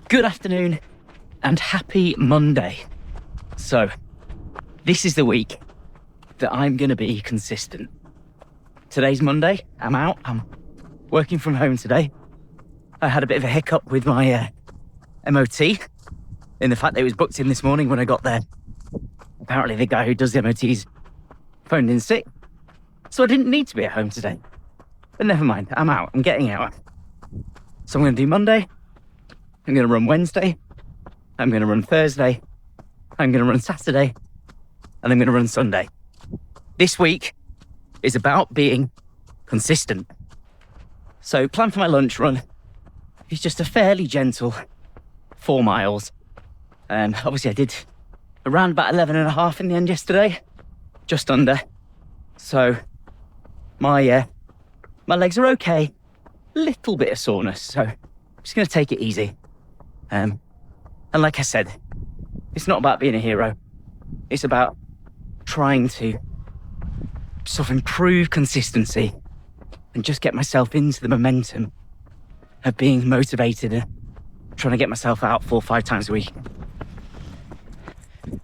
Good afternoon and happy Monday. So, this is the week that I'm going to be consistent. Today's Monday, I'm out, I'm working from home today. I had a bit of a hiccup with my MOT in the fact that it was booked in this morning when I got there. Apparently the guy who does the MOTs phoned in sick, so I didn't need to be at home today. But never mind, I'm out, I'm getting out. So I'm going to do Monday, I'm going to run Wednesday, I'm going to run Thursday, I'm going to run Saturday, and I'm going to run Sunday. This week is about being consistent. So plan for my lunch run is just a fairly gentle 4 miles. Obviously I did around about 11 and a half in the end yesterday, just under. So my legs are okay, little bit of soreness, so I'm just going to take it easy. And like I said, it's not about being a hero. It's about trying to sort of improve consistency and just get myself into the momentum of being motivated and trying to get myself out 4 or 5 times a week.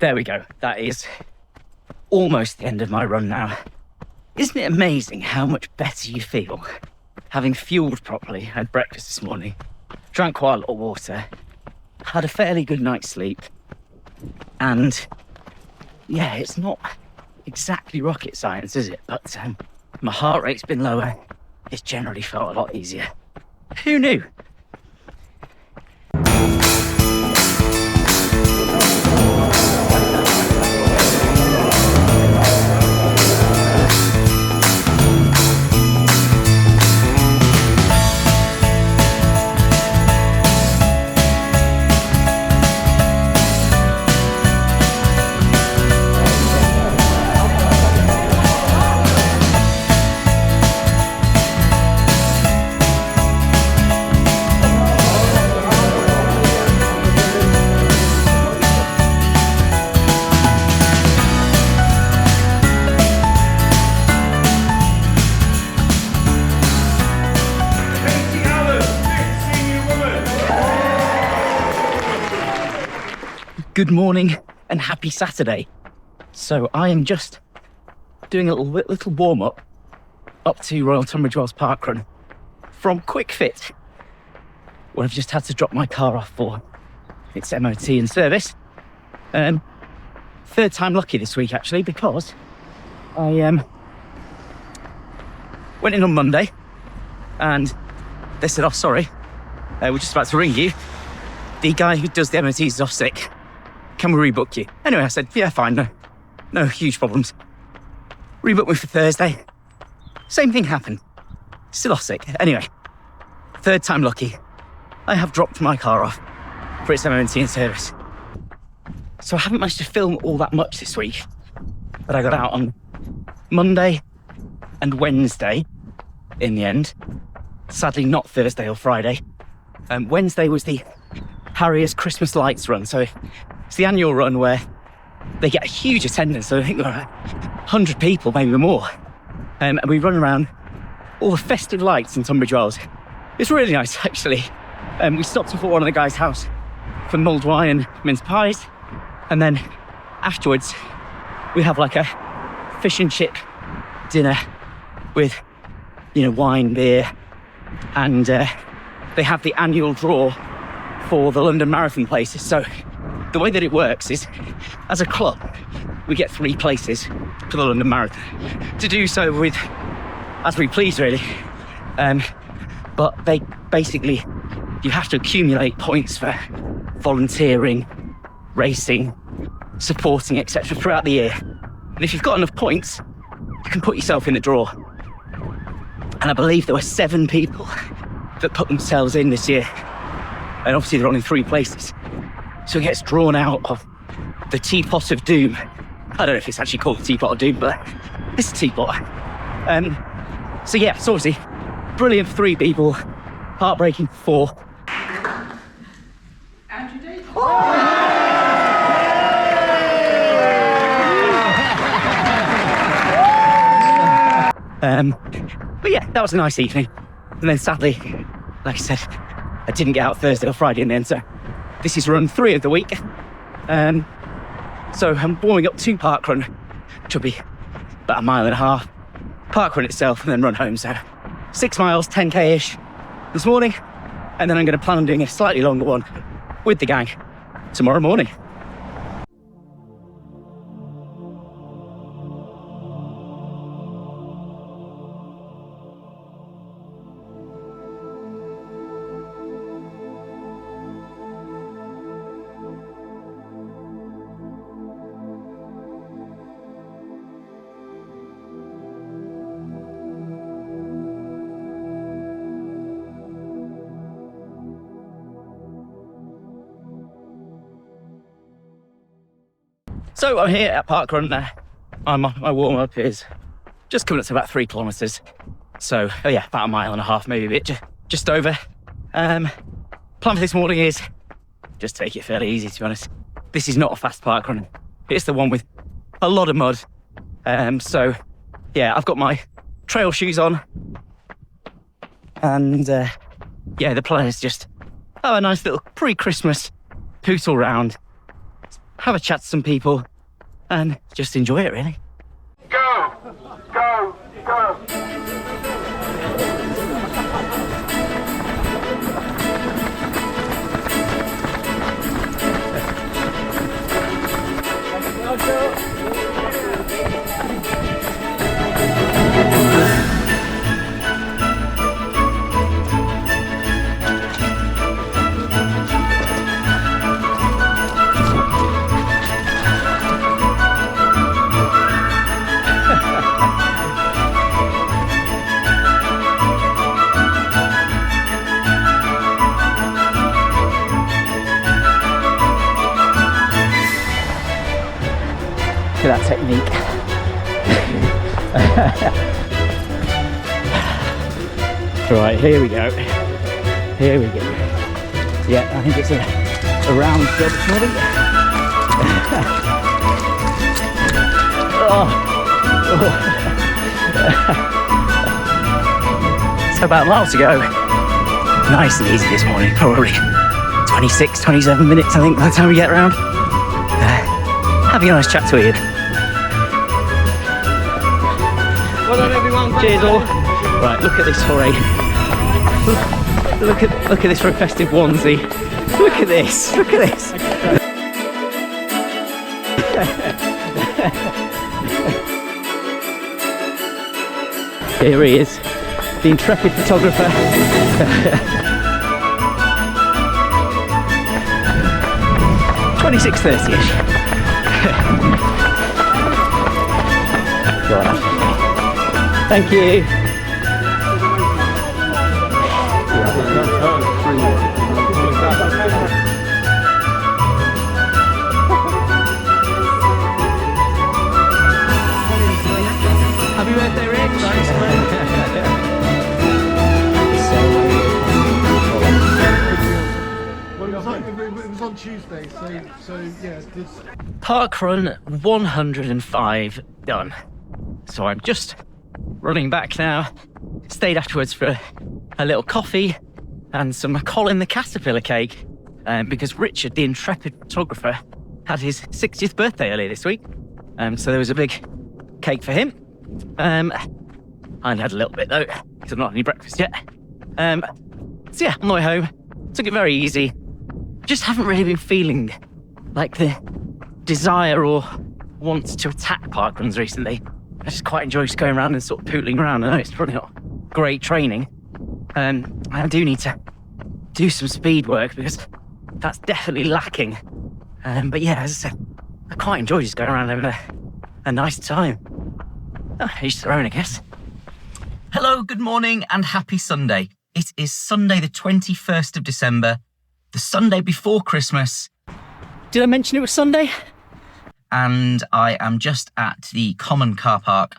There we go. That is almost the end of my run now. Isn't it amazing how much better you feel having fueled properly? I had breakfast this morning, drank quite a lot of water, had a fairly good night's sleep, and yeah, it's not exactly rocket science, is it? But my heart rate's been lower. It's generally felt a lot easier. Who knew? Good morning and happy Saturday. So I am just doing a little warm-up up to Royal Tunbridge Wells parkrun from Quick Fit, where I've just had to drop my car off for its MOT and service. Third time lucky this week actually, because I went in on Monday and they said, oh sorry, we're just about to ring you. The guy who does the MOTs is off sick. Can we rebook you? Anyway, I said, yeah, fine, no huge problems. Rebooked me for Thursday. Same thing happened. Still off sick. Anyway, third time lucky. I have dropped my car off for its MOT and service. So I haven't managed to film all that much this week, but I got out on Monday and Wednesday in the end. Sadly, not Thursday or Friday. Wednesday was the Harriers Xmas Lights run, so it's the annual run where they get a huge attendance. So I think there are 100 people, maybe more. And we run around all the festive lights in Tunbridge Wells. It's really nice, actually. We stopped before one of the guys' house for mulled wine and mince pies. And then afterwards, we have like a fish and chip dinner with, wine, beer. And they have the annual draw for the London Marathon places. So the way that it works is, as a club, we get 3 places for the London Marathon. To do so with, as we please really. But they basically, you have to accumulate points for volunteering, racing, supporting, etc. throughout the year. And if you've got enough points, you can put yourself in the draw. And I believe there were 7 people that put themselves in this year. And obviously they're only 3 places. So it gets drawn out of the Teapot of Doom. I don't know if it's actually called the Teapot of Doom, but it's a teapot. So yeah, it's obviously brilliant for 3 people, heartbreaking for 4. Andrew Davis. But yeah, that was a nice evening. And then sadly, like I said, I didn't get out Thursday or Friday in the end, so This is run 3 of the week. So I'm warming up to parkrun, which will be about 1.5 miles. Parkrun itself and then run home. So 6 miles, 10k-ish this morning. And then I'm going to plan on doing a slightly longer one with the gang tomorrow morning. So I'm here at parkrun now. My warm-up is just coming up to about 3 kilometres. So, oh yeah, about 1.5 miles, maybe a bit, just over. Plan for this morning is just take it fairly easy, to be honest. This is not a fast parkrun. It's the one with a lot of mud. So, yeah, I've got my trail shoes on. And, yeah, the plan is just have a nice little pre-Christmas hootle round, have a chat to some people, and just enjoy it, really. Go! Go! Go! Look at that technique. Right, here we go. Here we go. Yeah, I think it's a round job this morning. So about a mile to go. Nice and easy this morning, probably 26, 27 minutes I think by the time we get around. Having a nice chat to Ian. Well done, everyone. Cheers all. Right, look at this for a look at this for a festive onesie. Look at this. Look at this. Here he is, the intrepid photographer. 26:30ish. Thank you. Happy birthday, Rich. It was on Tuesday, so yeah. Parkrun 105 done. So I'm just running back now. Stayed afterwards for a little coffee and some Colin the Caterpillar cake because Richard, the intrepid photographer, had his 60th birthday earlier this week. So there was a big cake for him. I only had a little bit though, because I've not had any breakfast yet. So yeah, on my way home, took it very easy. Just haven't really been feeling like the desire or want to attack parkruns recently. I just quite enjoy just going around and sort of pootling around. I know it's probably not great training. I do need to do some speed work because that's definitely lacking. But yeah, as I said, I quite enjoy just going around having a nice time. Each their own, I guess. Hello, good morning and happy Sunday. It is Sunday the 21st of December, the Sunday before Christmas. Did I mention it was Sunday? And I am just at the common car park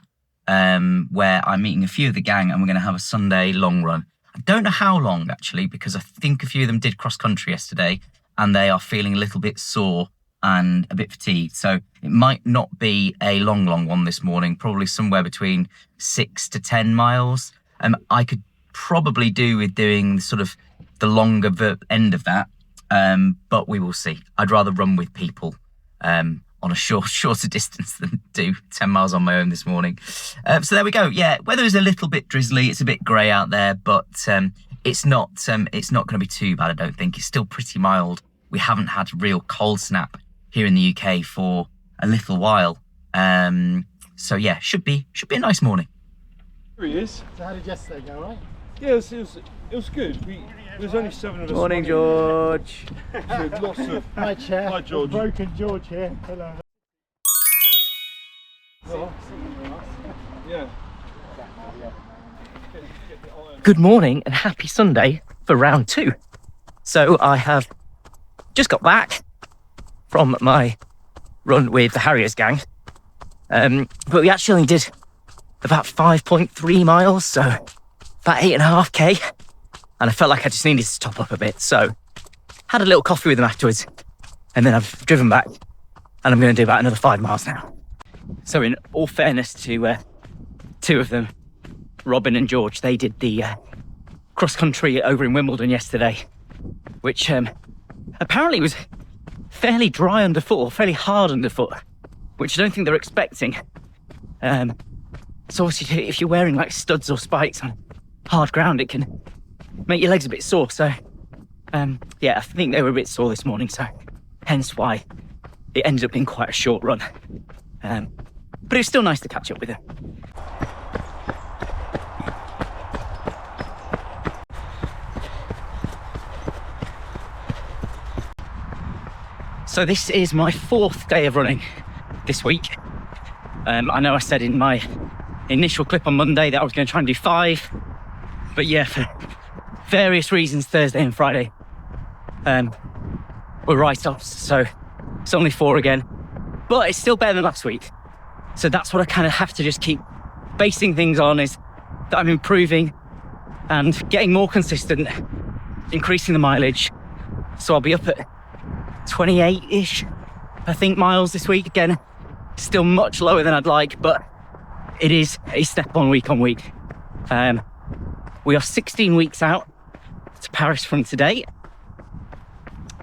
where I'm meeting a few of the gang and we're going to have a Sunday long run. I don't know how long, actually, because I think a few of them did cross country yesterday and they are feeling a little bit sore and a bit fatigued. So it might not be a long one this morning, probably somewhere between 6 to 10 miles. I could probably do with doing sort of the longer end of that. But we will see. I'd rather run with people on a shorter distance than do 10 miles on my own this morning. So there we go. Yeah, weather is a little bit drizzly. It's a bit grey out there, but it's not going to be too bad, I don't think. It's still pretty mild. We haven't had a real cold snap here in the UK for a little while. So yeah, should be a nice morning. Here he is. So how did yesterday go, right? Yeah, it was good. There's only 7 of us. Morning, George. So lots of. Hi, Chair. Hi, George. Broken George here. Hello. Yeah. Good morning and happy Sunday for round 2. So I have just got back from my run with the Harriers gang. But we actually only did about 5.3 miles, so about 8.5k. And I felt like I just needed to top up a bit. So had a little coffee with them afterwards. And then I've driven back and I'm going to do about another 5 miles now. So in all fairness to 2 of them, Robin and George, they did the cross country over in Wimbledon yesterday, which apparently was fairly dry underfoot, or fairly hard underfoot, which I don't think they're expecting. So obviously if you're wearing like studs or spikes on hard ground, it can make your legs a bit sore. So yeah, I think they were a bit sore this morning, so hence why it ended up being quite a short run. But it was still nice to catch up with them. So this is my 4th day of running this week. I know I said in my initial clip on Monday that I was going to try and do 5, but yeah, for various reasons, Thursday and Friday were write-offs, so it's only 4 again, but it's still better than last week. So that's what I kind of have to just keep basing things on, is that I'm improving and getting more consistent, increasing the mileage. So I'll be up at 28-ish, I think, miles this week. Again, still much lower than I'd like, but it is a step on week. We are 16 weeks out to Paris from today,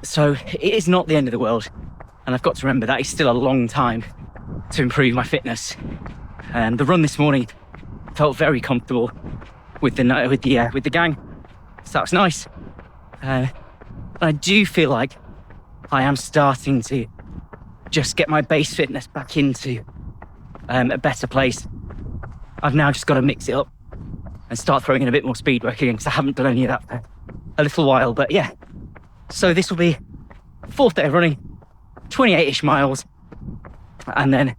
so it is not the end of the world, and I've got to remember that is still a long time to improve my fitness. The run this morning felt very comfortable with the gang, so that's nice. I do feel like I am starting to just get my base fitness back into a better place. I've now just got to mix it up and start throwing in a bit more speed work again, because I haven't done any of that for a little while. But yeah, so this will be 4th day of running, 28-ish miles, and then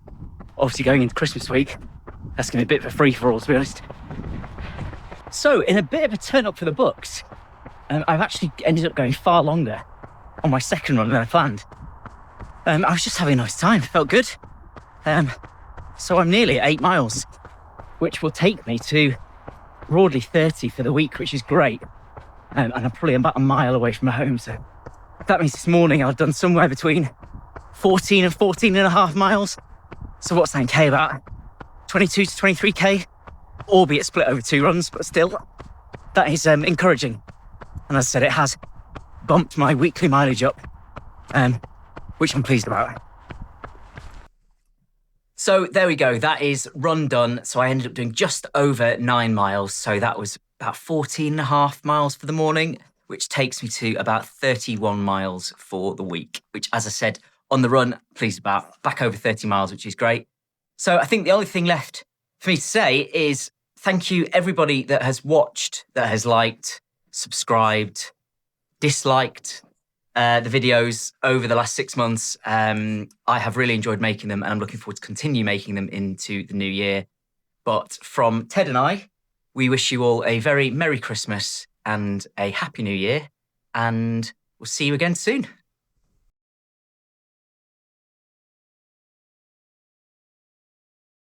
obviously going into Christmas week, that's going to be a bit of a free-for-all, to be honest. So in a bit of a turn up for the books, I've actually ended up going far longer on my 2nd run than I planned. I was just having a nice time, it felt good. So I'm nearly at 8 miles, which will take me to broadly 30 for the week, which is great. And I'm probably about a mile away from home, so that means this morning I've done somewhere between 14 and 14.5 miles. So what's that in K, about 22 to 23k, albeit split over 2 runs, but still, that is encouraging. And as I said, it has bumped my weekly mileage up, which I'm pleased about. So there we go, that is run done. So I ended up doing just over 9 miles. So that was about 14.5 miles for the morning, which takes me to about 31 miles for the week, which, as I said, on the run, pleased about, back over 30 miles, which is great. So I think the only thing left for me to say is thank you everybody that has watched, that has liked, subscribed, disliked the videos over the last 6 months. I have really enjoyed making them, and I'm looking forward to continue making them into the new year. But from Ted and I, we wish you all a very Merry Christmas and a Happy New Year, and we'll see you again soon.